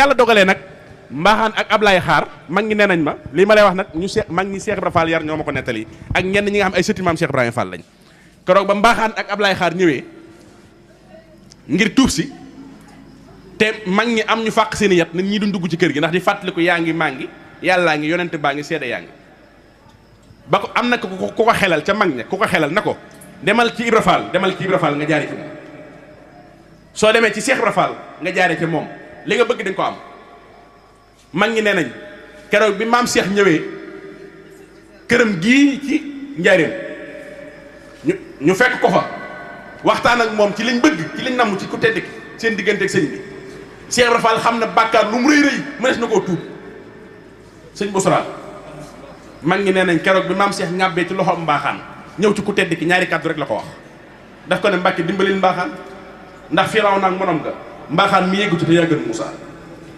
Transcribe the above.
yàlla dogalee nag mbaaxaan ak Ablaye Xaar mag ñi nee nañ ma lii ma lay wax nag ñu mag ñi Cheikh Ibrahima Fall yar ñoo ma ko nettali ak ñenn ñi nga xam ay sëti maam Cheikh Ibrahima Fall lañ keroog ba mbaaxaan ak Ablaye Xaar ñëwee ngir tuub si te mag ñi am ñu fàq seen i yat nit ñi duñ dugg ci kër gi ndax di fàttaliku yaa ngi maa ngi yàllaa ngi yonente baa ngi seede yaa ngi ba ko am na ku ko xelal ca mag ña ku ko xelal na ko demal ci Ibra Fall nga jaare ci moom soo demee ci Cheikh Ibra Fall nga jaare ci moom li nga bëgg dañ ko am mag ñi nee nañ keroog bi maam Cheikh ñëwee këram gii ci njaareem ñu fekk ko fa waxtaan ak moom ci liñ bëgg ci liñ namm ci ku tedd ki seen diggante ak sëñ bi Cheikh Ibra Fall xam na bàkkaar lu mu rëy rëy mënees na koo tuub sëñ Boussra mag ñi nee nañ keroog bi maam Cheikh ñàbbee ci loxo mbaaxaan ñëw ci ku tedd ki ñaari kàddu rek la ko wax daf ko ne Mbàkke dimbalil mbaaxaan ndax Firawna ak monom ga mbaaxaan mi yeggu ci te yàggal Moussa